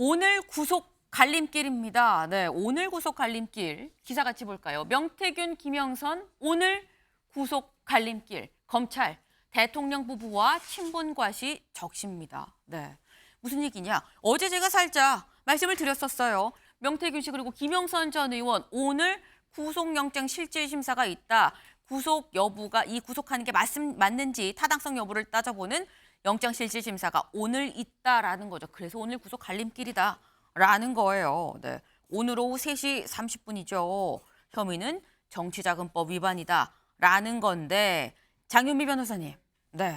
오늘 구속 갈림길입니다. 네, 오늘 구속 갈림길 기사 같이 볼까요? 명태균, 김영선 오늘 구속 갈림길. 검찰 대통령 부부와 친분 과시 적시입니다. 네, 무슨 얘기냐? 어제 제가 살짝 말씀을 드렸었어요. 명태균 씨 그리고 김영선 전 의원 오늘 구속영장 실질심사가 있다. 구속 여부가 이 구속하는 게 맞는지 타당성 여부를 따져보는 영장실질심사가 오늘 있다라는 거죠. 그래서 오늘 구속 갈림길이다라는 거예요. 네. 오늘 오후 3시 30분이죠. 혐의는 정치자금법 위반이다라는 건데 장윤미 변호사님, 네.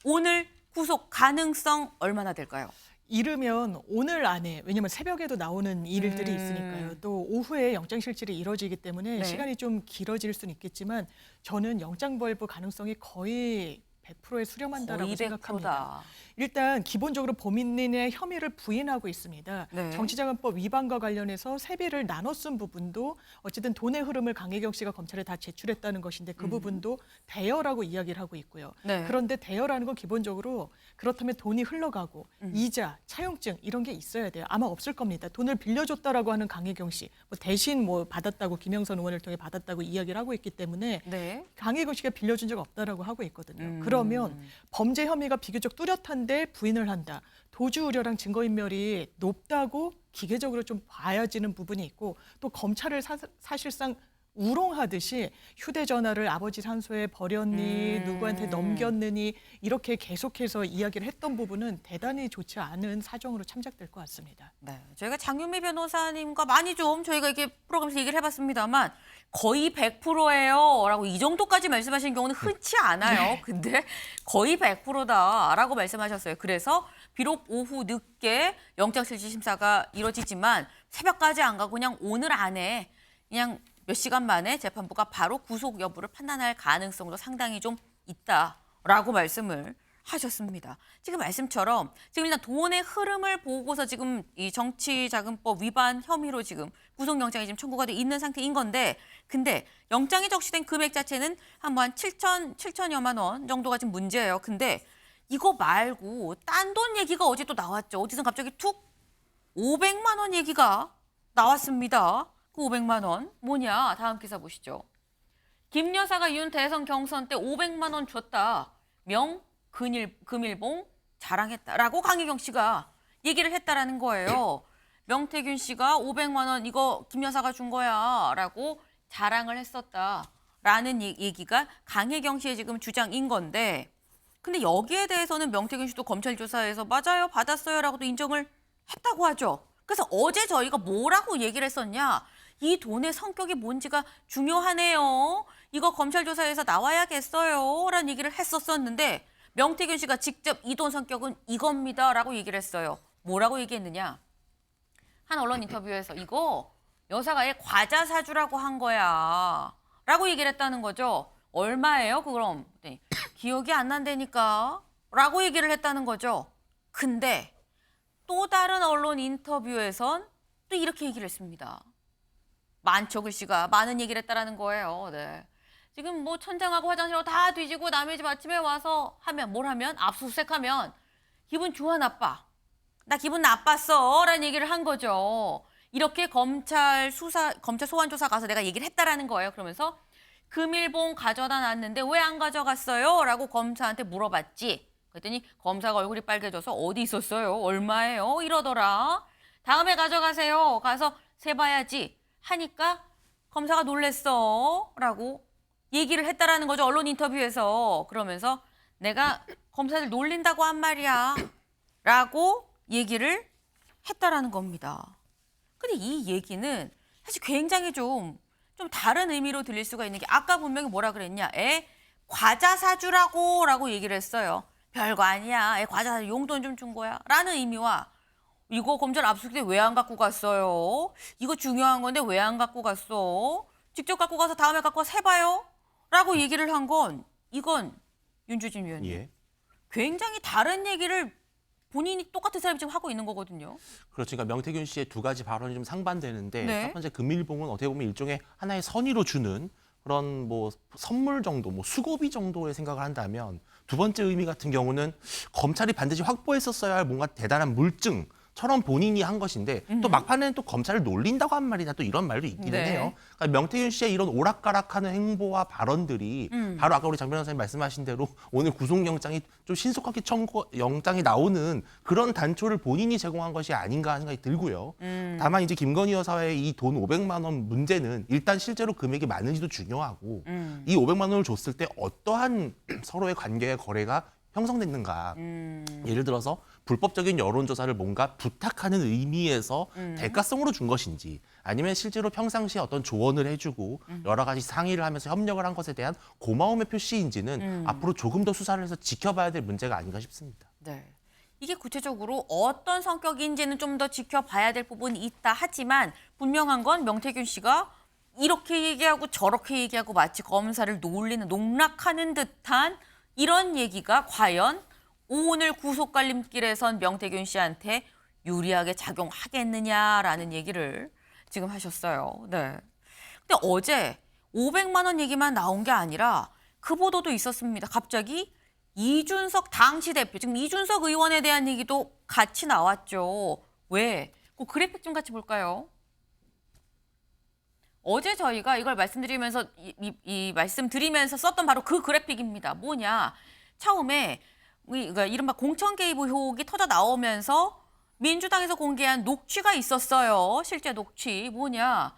오늘 구속 가능성 얼마나 될까요? 이르면 오늘 안에, 왜냐면 새벽에도 나오는 일들이 있으니까요. 또 오후에 영장실질이 이뤄지기 때문에 네. 시간이 좀 길어질 수는 있겠지만 저는 영장 발부 가능성이 거의 100%에 수렴한다라고 거의 100%다. 생각합니다. 일단 기본적으로 범인의 혐의를 부인하고 있습니다. 네. 정치자금법 위반과 관련해서 세배를 나눠 쓴 부분도 어쨌든 돈의 흐름을 강혜경 씨가 검찰에 다 제출했다는 것인데 그 부분도 대여라고 이야기를 하고 있고요. 네. 그런데 대여라는 건 기본적으로 그렇다면 돈이 흘러가고 이자, 차용증 이런 게 있어야 돼요. 아마 없을 겁니다. 돈을 빌려줬다라고 하는 강혜경 씨, 대신 받았다고 김영선 의원을 통해 받았다고 이야기를 하고 있기 때문에 네. 강혜경 씨가 빌려준 적 없다라고 하고 있거든요. 그러면 범죄 혐의가 비교적 뚜렷한데 부인을 한다. 도주 우려랑 증거인멸이 높다고 기계적으로 좀 봐야지는 부분이 있고 또 검찰을 사실상 우롱하듯이 휴대전화를 아버지 산소에 버렸니 누구한테 넘겼느니 이렇게 계속해서 이야기를 했던 부분은 대단히 좋지 않은 사정으로 참작될 것 같습니다. 네, 저희가 장윤미 변호사님과 많이 좀 저희가 이게 프로그램에서 얘기를 해봤습니다만 거의 100%예요 라고 이 정도까지 말씀하신 경우는 흔치 않아요. 네. 근데 거의 100%다라고 말씀하셨어요. 그래서 비록 오후 늦게 영장실질심사가 이뤄지지만 새벽까지 안 가고 그냥 오늘 안에 그냥 몇 시간 만에 재판부가 바로 구속 여부를 판단할 가능성도 상당히 좀 있다라고 말씀을 하셨습니다. 지금 말씀처럼 지금 일단 돈의 흐름을 보고서 지금 이 정치자금법 위반 혐의로 지금 구속영장이 지금 청구가 돼 있는 상태인 건데 근데 영장이 적시된 금액 자체는 한 7천여만 원 정도가 지금 문제예요. 근데 이거 말고 딴 돈 얘기가 어제 또 나왔죠. 어디서 갑자기 툭 500만 원 얘기가 나왔습니다. 그 500만 원 뭐냐? 다음 기사 보시죠. 김 여사가 윤 대선 경선 때 500만 원 줬다. 금일봉 자랑했다라고 강혜경 씨가 얘기를 했다라는 거예요. 명태균 씨가 500만 원 이거 김 여사가 준 거야라고 자랑을 했었다라는 얘기가 강혜경 씨의 지금 주장인 건데 근데 여기에 대해서는 명태균 씨도 검찰 조사에서 맞아요 받았어요라고도 인정을 했다고 하죠. 그래서 어제 저희가 뭐라고 얘기를 했었냐? 이 돈의 성격이 뭔지가 중요하네요. 이거 검찰 조사에서 나와야겠어요. 라는 얘기를 했었는데 명태균 씨가 직접 이 돈 성격은 이겁니다. 라고 얘기를 했어요. 뭐라고 얘기했느냐? 한 언론 인터뷰에서 이거 여사가 얘 과자 사주라고 한 거야. 라고 얘기를 했다는 거죠. 얼마예요? 그럼 기억이 안 난다니까. 라고 얘기를 했다는 거죠. 근데 또 다른 언론 인터뷰에선 또 이렇게 얘기를 했습니다. 많죠, 글씨가. 많은 얘기를 했다라는 거예요. 네. 지금 천장하고 화장실하고 다 뒤지고 남의 집 아침에 와서 뭘 하면? 압수수색하면 기분 좋아, 나빠? 나 기분 나빴어. 라는 얘기를 한 거죠. 이렇게 검찰 소환 조사 가서 내가 얘기를 했다라는 거예요. 그러면서 금일봉 가져다 놨는데 왜 안 가져갔어요? 라고 검사한테 물어봤지. 그랬더니 검사가 얼굴이 빨개져서 어디 있었어요? 얼마예요? 이러더라. 다음에 가져가세요. 가서 세봐야지. 하니까 검사가 놀랬어. 라고 얘기를 했다라는 거죠. 언론 인터뷰에서. 그러면서 내가 검사들 놀린다고 한 말이야. 라고 얘기를 했다라는 겁니다. 근데 이 얘기는 사실 굉장히 좀 다른 의미로 들릴 수가 있는 게 아까 분명히 뭐라 그랬냐. 과자 사주라고 라고 얘기를 했어요. 별거 아니야. 과자 용돈 좀 준 거야. 라는 의미와 이거 검찰 압수수색 때 왜 안 갖고 갔어요? 이거 중요한 건데 왜 안 갖고 갔어? 직접 갖고 가서 다음에 갖고 와서 해봐요. 라고 얘기를 한 건 이건 윤주진 위원님. 예. 굉장히 다른 얘기를 본인이 똑같은 사람이 지금 하고 있는 거거든요. 그렇죠. 그러니까 명태균 씨의 두 가지 발언이 좀 상반되는데 네. 첫 번째 금일봉은 어떻게 보면 일종의 하나의 선의로 주는 그런 선물 정도, 수고비 정도의 생각을 한다면 두 번째 의미 같은 경우는 검찰이 반드시 확보했었어야 할 뭔가 대단한 물증 처럼 본인이 한 것인데 또 막판에는 또 검찰을 놀린다고 한 말이나 또 이런 말도 있기는 네. 해요. 그러니까 명태균 씨의 이런 오락가락하는 행보와 발언들이 바로 아까 우리 장 변호사님 말씀하신 대로 오늘 구속영장이 좀 신속하게 영장이 나오는 그런 단초를 본인이 제공한 것이 아닌가 하는 생각이 들고요. 다만 이제 김건희 여사의 이 돈 500만 원 문제는 일단 실제로 금액이 많은지도 중요하고 이 500만 원을 줬을 때 어떠한 서로의 관계의 거래가 형성됐는가. 예를 들어서 불법적인 여론조사를 뭔가 부탁하는 의미에서 대가성으로 준 것인지 아니면 실제로 평상시에 어떤 조언을 해주고 여러 가지 상의를 하면서 협력을 한 것에 대한 고마움의 표시인지는 앞으로 조금 더 수사를 해서 지켜봐야 될 문제가 아닌가 싶습니다. 네. 이게 구체적으로 어떤 성격인지는 좀 더 지켜봐야 될 부분이 있다 하지만 분명한 건 명태균 씨가 이렇게 얘기하고 저렇게 얘기하고 마치 검사를 놀리는 농락하는 듯한 이런 얘기가 과연 오늘 구속갈림길에선 명태균 씨한테 유리하게 작용하겠느냐라는 얘기를 지금 하셨어요. 네. 근데 어제 500만 원 얘기만 나온 게 아니라 그 보도도 있었습니다. 갑자기 이준석 당시 대표, 지금 이준석 의원에 대한 얘기도 같이 나왔죠. 왜? 그 그래픽 좀 같이 볼까요? 어제 저희가 이걸 말씀드리면서 말씀드리면서 썼던 바로 그 그래픽입니다. 뭐냐? 처음에 그러니까 이른바 공천 개입 의혹이 터져 나오면서 민주당에서 공개한 녹취가 있었어요. 실제 녹취. 뭐냐?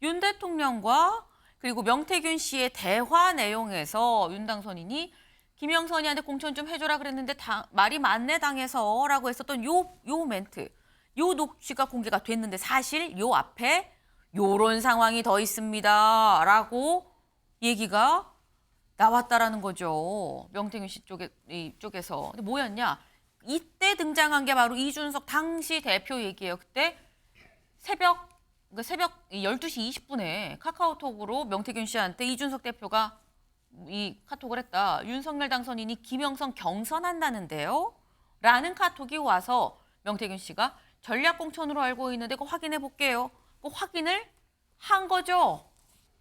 윤 대통령과 그리고 명태균 씨의 대화 내용에서 윤 당선인이 김영선이한테 공천 좀 해줘라 그랬는데 말이 많네 당에서라고 했었던 요 멘트. 요 녹취가 공개가 됐는데 사실 요 앞에 요런 상황이 더 있습니다. 라고 얘기가 나왔다라는 거죠. 명태균 씨 쪽에서. 근데 뭐였냐? 이때 등장한 게 바로 이준석 당시 대표 얘기예요. 그때 새벽 12시 20분에 카카오톡으로 명태균 씨한테 이준석 대표가 이 카톡을 했다. 윤석열 당선인이 김영선 경선한다는데요. 라는 카톡이 와서 명태균 씨가 전략공천으로 알고 있는데 그거 확인해 볼게요. 그 확인을 한 거죠.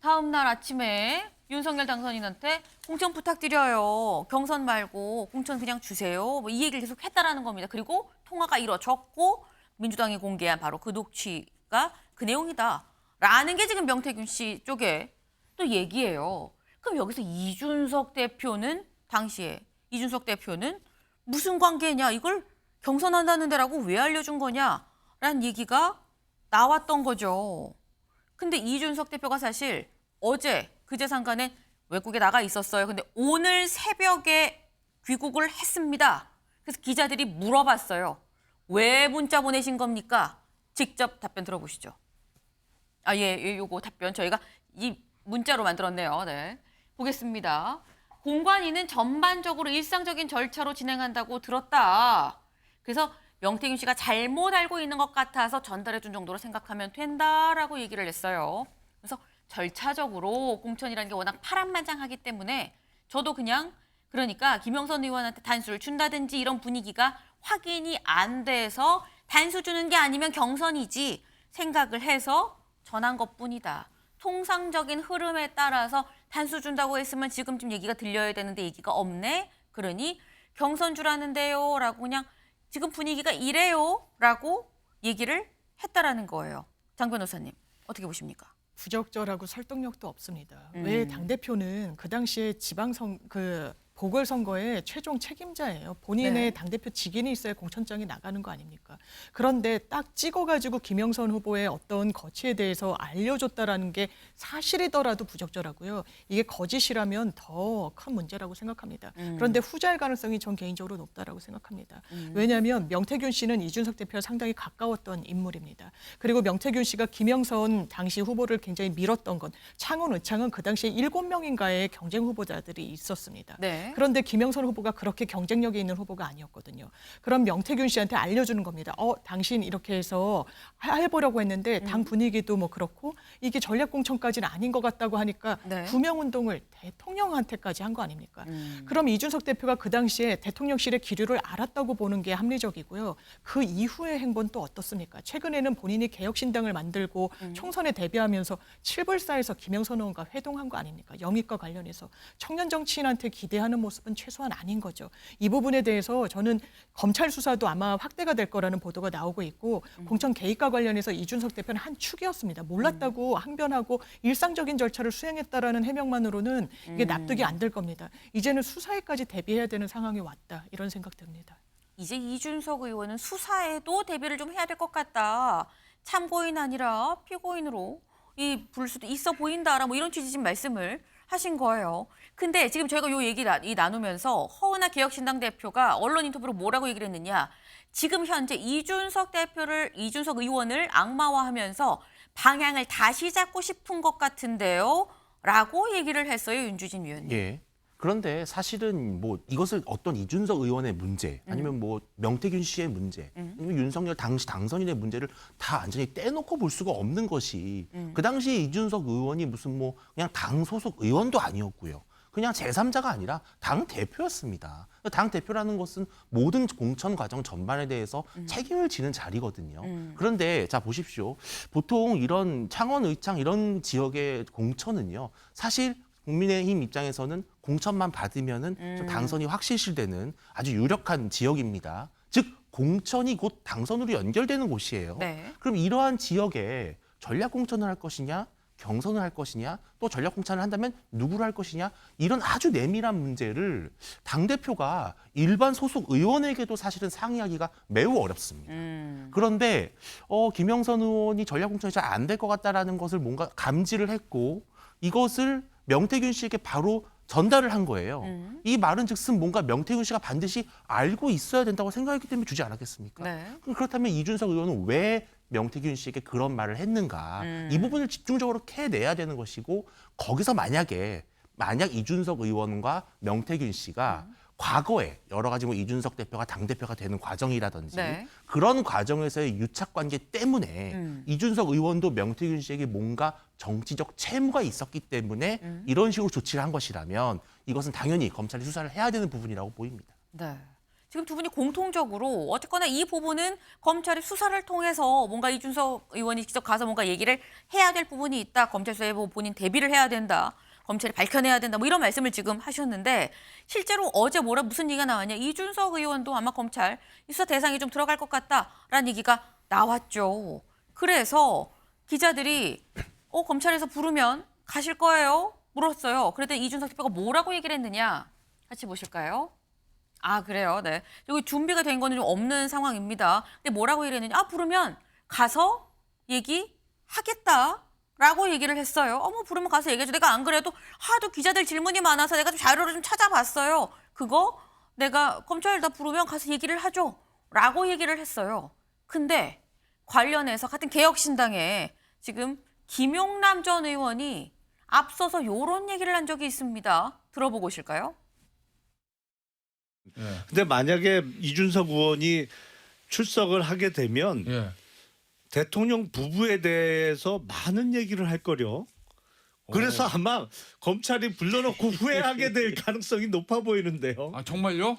다음 날 아침에 윤석열 당선인한테 공천 부탁드려요. 경선 말고 공천 그냥 주세요. 뭐 이 얘기를 계속 했다라는 겁니다. 그리고 통화가 이루어졌고 민주당이 공개한 바로 그 녹취가 그 내용이다. 라는 게 지금 명태균 씨 쪽에 또 얘기예요. 그럼 여기서 이준석 대표는 당시에 이준석 대표는 무슨 관계냐? 이걸 경선한다는 데라고 왜 알려준 거냐? 라는 얘기가 나왔던 거죠. 근데 이준석 대표가 사실 어제 그제 상간에 외국에 나가 있었어요. 근데 오늘 새벽에 귀국을 했습니다. 그래서 기자들이 물어봤어요. 왜 문자 보내신 겁니까? 직접 답변 들어보시죠. 요거 답변 저희가 이 문자로 만들었네요. 네. 보겠습니다. 공관위는 전반적으로 일상적인 절차로 진행한다고 들었다. 그래서 명태균 씨가 잘못 알고 있는 것 같아서 전달해 준 정도로 생각하면 된다라고 얘기를 했어요. 그래서 절차적으로 공천이라는 게 워낙 파란만장하기 때문에 저도 그냥 그러니까 김영선 의원한테 단수를 준다든지 이런 분위기가 확인이 안 돼서 단수 주는 게 아니면 경선이지 생각을 해서 전한 것뿐이다. 통상적인 흐름에 따라서 단수 준다고 했으면 지금쯤 얘기가 들려야 되는데 얘기가 없네. 그러니 경선 주라는데요. 라고 그냥 지금 분위기가 이래요. 라고 얘기를 했다라는 거예요. 장 변호사님 어떻게 보십니까? 부적절하고 설득력도 없습니다. 왜 당대표는 그 당시에 보궐선거의 최종 책임자예요. 본인의 네. 당대표 직인이 있어야 공천장이 나가는 거 아닙니까? 그런데 딱 찍어가지고 김영선 후보의 어떤 거취에 대해서 알려줬다라는 게 사실이더라도 부적절하고요. 이게 거짓이라면 더 큰 문제라고 생각합니다. 그런데 후자일 가능성이 전 개인적으로 높다라고 생각합니다. 왜냐하면 명태균 씨는 이준석 대표와 상당히 가까웠던 인물입니다. 그리고 명태균 씨가 김영선 당시 후보를 굉장히 밀었던 건 창원 의창은 그 당시에 7명인가의 경쟁 후보자들이 있었습니다. 네. 그런데 김영선 후보가 그렇게 경쟁력이 있는 후보가 아니었거든요. 그럼 명태균 씨한테 알려주는 겁니다. 당신 이렇게 해서 해보려고 했는데 당 분위기도 뭐 그렇고 이게 전략공천까지는 아닌 것 같다고 하니까 네. 구명운동을 대통령한테까지 한 거 아닙니까? 그럼 이준석 대표가 그 당시에 대통령실의 기류를 알았다고 보는 게 합리적이고요. 그 이후의 행보는 또 어떻습니까? 최근에는 본인이 개혁신당을 만들고 총선에 대비하면서 칠불사에서 김영선 의원과 회동한 거 아닙니까? 영입과 관련해서 청년 정치인한테 기대하는 하는 모습은 최소한 아닌 거죠. 이 부분에 대해서 저는 검찰 수사도 아마 확대가 될 거라는 보도가 나오고 있고 공천 개입과 관련해서 이준석 대표는 한 축이었습니다. 몰랐다고 항변하고 일상적인 절차를 수행했다라는 해명만으로는 이게 납득이 안 될 겁니다. 이제는 수사에까지 대비해야 되는 상황이 왔다. 이런 생각 듭니다. 이제 이준석 의원은 수사에도 대비를 좀 해야 될 것 같다. 참고인 아니라 피고인으로 부를 수도 있어 보인다라 뭐 이런 취지 지금 말씀을 하신 거예요. 근데 지금 저희가 요 얘기 나누면서 허은하 개혁신당 대표가 언론 인터뷰로 뭐라고 얘기를 했느냐. 지금 현재 이준석 의원을 악마화하면서 방향을 다시 잡고 싶은 것 같은데요. 라고 얘기를 했어요. 윤주진 위원님. 예. 그런데 사실은 뭐 이것을 어떤 이준석 의원의 문제 아니면 뭐 명태균 씨의 문제 아니면 윤석열 당시 당선인의 문제를 다 완전히 떼놓고 볼 수가 없는 것이 그 당시에 이준석 의원이 무슨 뭐 그냥 당 소속 의원도 아니었고요. 그냥 제3자가 아니라 당 대표였습니다. 당 대표라는 것은 모든 공천 과정 전반에 대해서 책임을 지는 자리거든요. 그런데 자 보십시오. 보통 이런 창원, 의창 이런 지역의 공천은요. 사실 국민의힘 입장에서는 공천만 받으면은 좀 당선이 확실시되는 아주 유력한 지역입니다. 즉 공천이 곧 당선으로 연결되는 곳이에요. 네. 그럼 이러한 지역에 전략 공천을 할 것이냐, 경선을 할 것이냐, 또 전략 공천을 한다면 누구를 할 것이냐 이런 아주 내밀한 문제를 당 대표가 일반 소속 의원에게도 사실은 상의하기가 매우 어렵습니다. 그런데 김영선 의원이 전략 공천이 잘 안 될 것 같다라는 것을 뭔가 감지를 했고 이것을 명태균 씨에게 바로 전달을 한 거예요. 이 말은 즉슨 뭔가 명태균 씨가 반드시 알고 있어야 된다고 생각했기 때문에 주지 않았겠습니까? 네. 그럼 그렇다면 이준석 의원은 왜 명태균 씨에게 그런 말을 했는가? 이 부분을 집중적으로 캐내야 되는 것이고 거기서 만약 이준석 의원과 명태균 씨가 과거에 여러 가지 뭐 이준석 대표가 당대표가 되는 과정이라든지 네. 그런 과정에서의 유착관계 때문에 이준석 의원도 명태균 씨에게 뭔가 정치적 채무가 있었기 때문에 이런 식으로 조치를 한 것이라면 이것은 당연히 검찰이 수사를 해야 되는 부분이라고 보입니다. 네. 지금 두 분이 공통적으로 어쨌거나 이 부분은 검찰이 수사를 통해서 뭔가 이준석 의원이 직접 가서 뭔가 얘기를 해야 될 부분이 있다. 검찰 수사에 본인 대비를 해야 된다. 검찰이 밝혀내야 된다. 뭐 이런 말씀을 지금 하셨는데 실제로 어제 무슨 얘기가 나왔냐. 이준석 의원도 아마 검찰 수사 대상이 좀 들어갈 것 같다라는 얘기가 나왔죠. 그래서 기자들이 검찰에서 부르면 가실 거예요? 물었어요. 그랬더니 이준석 대표가 뭐라고 얘기를 했느냐. 같이 보실까요? 아, 그래요. 네. 여기 준비가 된 거는 좀 없는 상황입니다. 근데 뭐라고 얘기했느냐. 부르면 가서 얘기하겠다. 라고 얘기를 했어요. 뭐 부르면 가서 얘기해줘. 내가 안 그래도 하도 기자들 질문이 많아서 내가 좀 자료를 좀 찾아봤어요. 그거 내가 검찰에다 부르면 가서 얘기를 하죠. 라고 얘기를 했어요. 근데 관련해서 같은 개혁신당에 지금 김용남 전 의원이 앞서서 이런 얘기를 한 적이 있습니다. 들어보고 오실까요? 근데 만약에 이준석 의원이 출석을 하게 되면 예. 대통령 부부에 대해서 많은 얘기를 할 거려. 그래서 아마 검찰이 불러놓고 후회하게 될 가능성이 높아 보이는데요. 아 정말요?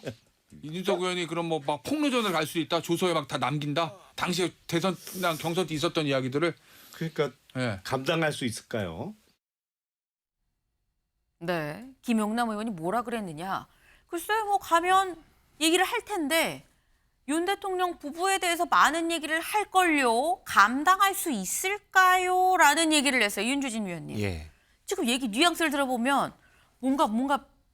이준석 의원이 그럼 뭐 막 폭로전을 갈 수 있다. 조서에 막 다 남긴다. 당시에 대선이나 경선 때 있었던 이야기들을. 그러니까 예. 감당할 수 있을까요? 네. 김용남 의원이 뭐라 그랬느냐. 글쎄요, 가면 얘기를 할 텐데 윤 대통령 부부에 대해서 많은 얘기를 할걸요. 감당할 수 있을까요? 라는 얘기를 했어요. 윤주진 위원님. 예. 지금 얘기 뉘앙스를 들어보면 뭔가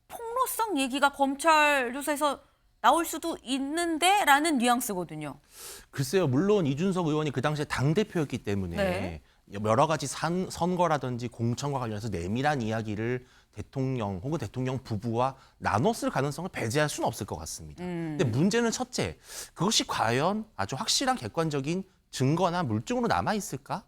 폭로성 얘기가 검찰 조사에서 나올 수도 있는데 라는 뉘앙스거든요. 글쎄요. 물론 이준석 의원이 그 당시에 당대표였기 때문에 네. 여러 가지 선거라든지 공천과 관련해서 내밀한 이야기를 대통령 혹은 대통령 부부와 나눴을 가능성을 배제할 수는 없을 것 같습니다. 근데 문제는 첫째, 그것이 과연 아주 확실한 객관적인 증거나 물증으로 남아있을까?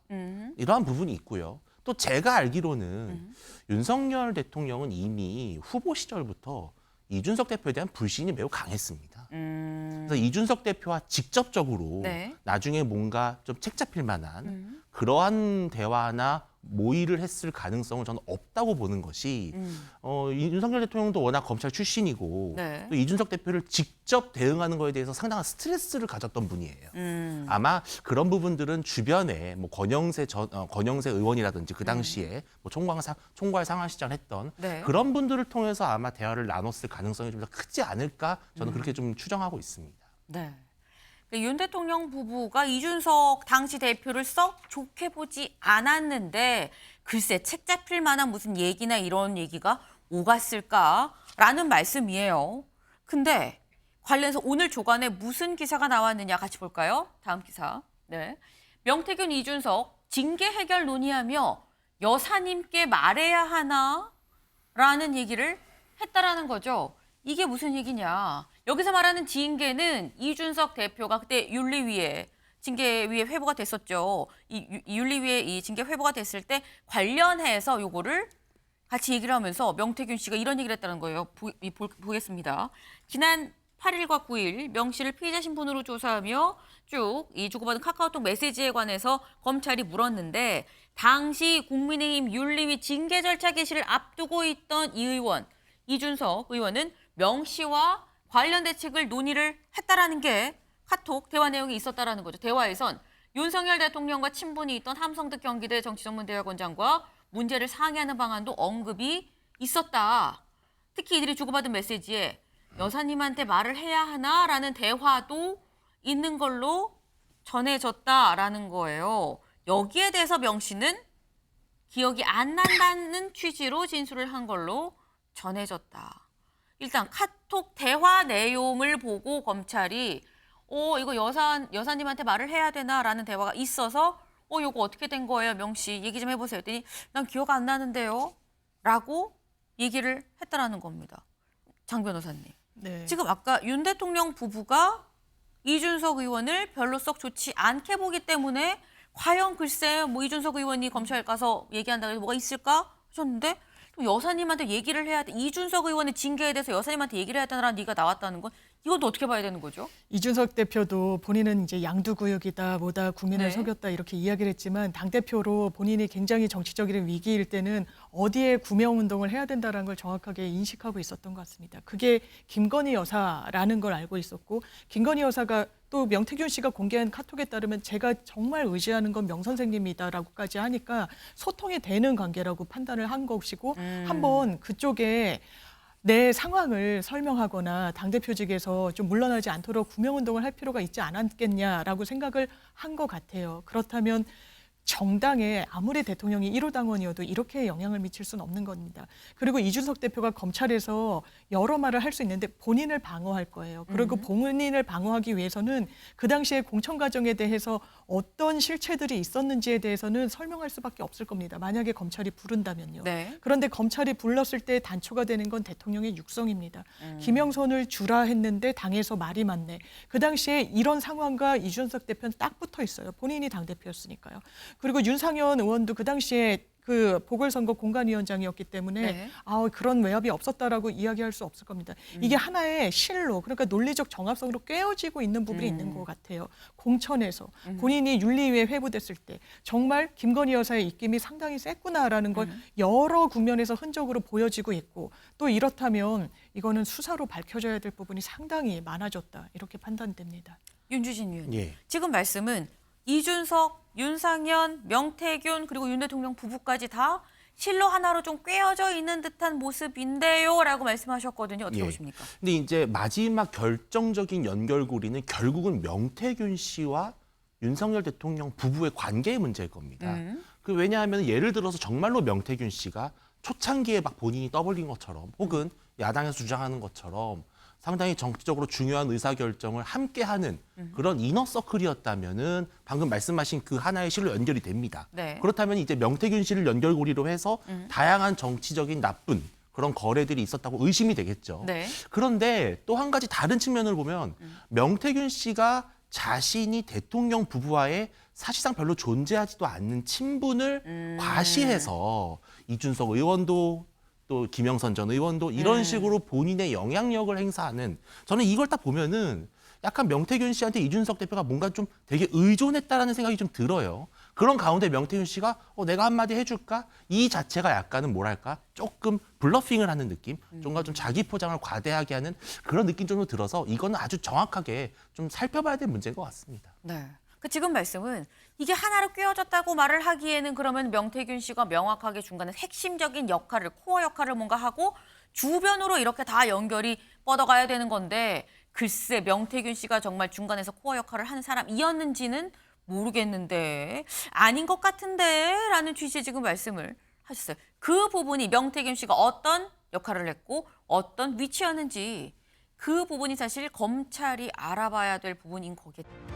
이러한 부분이 있고요. 또 제가 알기로는 윤석열 대통령은 이미 후보 시절부터 이준석 대표에 대한 불신이 매우 강했습니다. 그래서 이준석 대표와 직접적으로 네. 나중에 뭔가 좀 책 잡힐 만한 그러한 대화나 모의를 했을 가능성은 저는 없다고 보는 것이 이 윤석열 대통령도 워낙 검찰 출신이고 네. 또 이준석 대표를 직접 대응하는 거에 대해서 상당한 스트레스를 가졌던 분이에요. 아마 그런 부분들은 주변에 뭐 권영세 의원이라든지 그 당시에 뭐 총괄 상하시장 했던 네. 그런 분들을 통해서 아마 대화를 나눴을 가능성이 좀 더 크지 않을까 저는 그렇게 좀 추정하고 있습니다. 네. 윤 대통령 부부가 이준석 당시 대표를 썩 좋게 보지 않았는데 글쎄 책 잡힐 만한 무슨 얘기나 이런 얘기가 오갔을까라는 말씀이에요. 근데 관련해서 오늘 조간에 무슨 기사가 나왔느냐 같이 볼까요? 다음 기사. 네. 명태균, 이준석 징계 해결 논의하며 여사님께 말해야 하나라는 얘기를 했다라는 거죠. 이게 무슨 얘기냐. 여기서 말하는 징계는 이준석 대표가 그때 윤리위에 징계위에 회부가 됐었죠. 이 윤리위에 이 징계 회부가 됐을 때 관련해서 요거를 같이 얘기를 하면서 명태균 씨가 이런 얘기를 했다는 거예요. 보겠습니다. 지난 8일과 9일 명 씨를 피의자 신분으로 조사하며 쭉 이 주고받은 카카오톡 메시지에 관해서 검찰이 물었는데 당시 국민의힘 윤리위 징계 절차 개시를 앞두고 있던 이 의원, 이준석 의원은 명 씨와 관련 대책을 논의를 했다라는 게 카톡 대화 내용이 있었다라는 거죠. 대화에선 윤석열 대통령과 친분이 있던 함성득 경기대 정치전문대학원장과 문제를 상의하는 방안도 언급이 있었다. 특히 이들이 주고받은 메시지에 여사님한테 말을 해야 하나라는 대화도 있는 걸로 전해졌다라는 거예요. 여기에 대해서 명 씨는 기억이 안 난다는 취지로 진술을 한 걸로 전해졌다. 일단 카톡 대화 내용을 보고 검찰이 이거 여사님한테 말을 해야 되나라는 대화가 있어서 이거 어떻게 된 거예요, 명 씨? 얘기 좀 해보세요. 했더니 난 기억 안 나는데요. 라고 얘기를 했다라는 겁니다. 장 변호사님. 네. 지금 아까 윤 대통령 부부가 이준석 의원을 별로 썩 좋지 않게 보기 때문에 과연 글쎄 뭐 이준석 의원이 검찰 가서 얘기한다고 해서 뭐가 있을까 하셨는데 또 여사님한테 얘기를 해야 돼. 이준석 의원의 징계에 대해서 여사님한테 얘기를 해야 되나라는 얘기가 나왔다는 건 이것도 어떻게 봐야 되는 거죠? 이준석 대표도 본인은 이제 양두구역이다, 뭐다, 국민을 네. 속였다 이렇게 이야기를 했지만 당대표로 본인이 굉장히 정치적인 위기일 때는 어디에 구명운동을 해야 된다는 걸 정확하게 인식하고 있었던 것 같습니다. 그게 김건희 여사라는 걸 알고 있었고 김건희 여사가 또 명태균 씨가 공개한 카톡에 따르면 제가 정말 의지하는 건 명 선생님이다라고까지 하니까 소통이 되는 관계라고 판단을 한 것이고 한번 그쪽에 내 상황을 설명하거나 당대표직에서 좀 물러나지 않도록 구명운동을 할 필요가 있지 않았겠냐라고 생각을 한 것 같아요. 그렇다면 정당에 아무리 대통령이 1호 당원이어도 이렇게 영향을 미칠 수는 없는 겁니다. 그리고 이준석 대표가 검찰에서 여러 말을 할 수 있는데 본인을 방어할 거예요. 그리고 본인을 방어하기 위해서는 그 당시에 공천 과정에 대해서 어떤 실체들이 있었는지에 대해서는 설명할 수밖에 없을 겁니다. 만약에 검찰이 부른다면요. 네. 그런데 검찰이 불렀을 때 단초가 되는 건 대통령의 육성입니다. 김영선을 주라 했는데 당에서 말이 많네. 그 당시에 이런 상황과 이준석 대표는 딱 붙어 있어요. 본인이 당대표였으니까요. 그리고 윤상현 의원도 그 당시에 그 보궐선거 공관위원장이었기 때문에 네. 그런 외압이 없었다라고 이야기할 수 없을 겁니다. 이게 하나의 실로 그러니까 논리적 정합성으로 꿰어지고 있는 부분이 있는 것 같아요. 공천에서 본인이 윤리위에 회부됐을 때 정말 김건희 여사의 입김이 상당히 셌구나라는 걸 여러 국면에서 흔적으로 보여지고 있고 또 이렇다면 이거는 수사로 밝혀져야 될 부분이 상당히 많아졌다 이렇게 판단됩니다. 윤주진 의원님. 예. 지금 말씀은 이준석, 윤상현, 명태균 그리고 윤 대통령 부부까지 다 실로 하나로 좀 꿰어져 있는 듯한 모습인데요라고 말씀하셨거든요. 어떻게 예. 보십니까? 근데 이제 마지막 결정적인 연결고리는 결국은 명태균 씨와 윤석열 대통령 부부의 관계의 문제일 겁니다. 왜냐하면 예를 들어서 정말로 명태균 씨가 초창기에 막 본인이 떠벌린 것처럼 혹은 야당에서 주장하는 것처럼 상당히 정치적으로 중요한 의사결정을 함께하는 그런 이너서클이었다면은 방금 말씀하신 그 하나의 실로 연결이 됩니다. 네. 그렇다면 이제 명태균 씨를 연결고리로 해서 다양한 정치적인 나쁜 그런 거래들이 있었다고 의심이 되겠죠. 네. 그런데 또 한 가지 다른 측면을 보면 명태균 씨가 자신이 대통령 부부와의 사실상 별로 존재하지도 않는 친분을 과시해서 이준석 의원도 또 김영선 전 의원도 이런 식으로 본인의 영향력을 행사하는 저는 이걸 딱 보면은 약간 명태균 씨한테 이준석 대표가 뭔가 좀 되게 의존했다라는 생각이 좀 들어요. 그런 가운데 명태균 씨가 내가 한마디 해줄까? 이 자체가 약간은 뭐랄까? 조금 블러핑을 하는 느낌? 뭔가 좀 자기 포장을 과대하게 하는 그런 느낌 정도 들어서 이거는 아주 정확하게 좀 살펴봐야 될 문제인 것 같습니다. 네. 그 지금 말씀은 이게 하나로 꿰어졌다고 말을 하기에는 그러면 명태균 씨가 명확하게 중간에 핵심적인 역할을, 코어 역할을 뭔가 하고 주변으로 이렇게 다 연결이 뻗어가야 되는 건데 글쎄 명태균 씨가 정말 중간에서 코어 역할을 하는 사람이었는지는 모르겠는데 아닌 것 같은데 라는 취지의 지금 말씀을 하셨어요. 그 부분이 명태균 씨가 어떤 역할을 했고 어떤 위치였는지 그 부분이 사실 검찰이 알아봐야 될 부분인 거겠죠.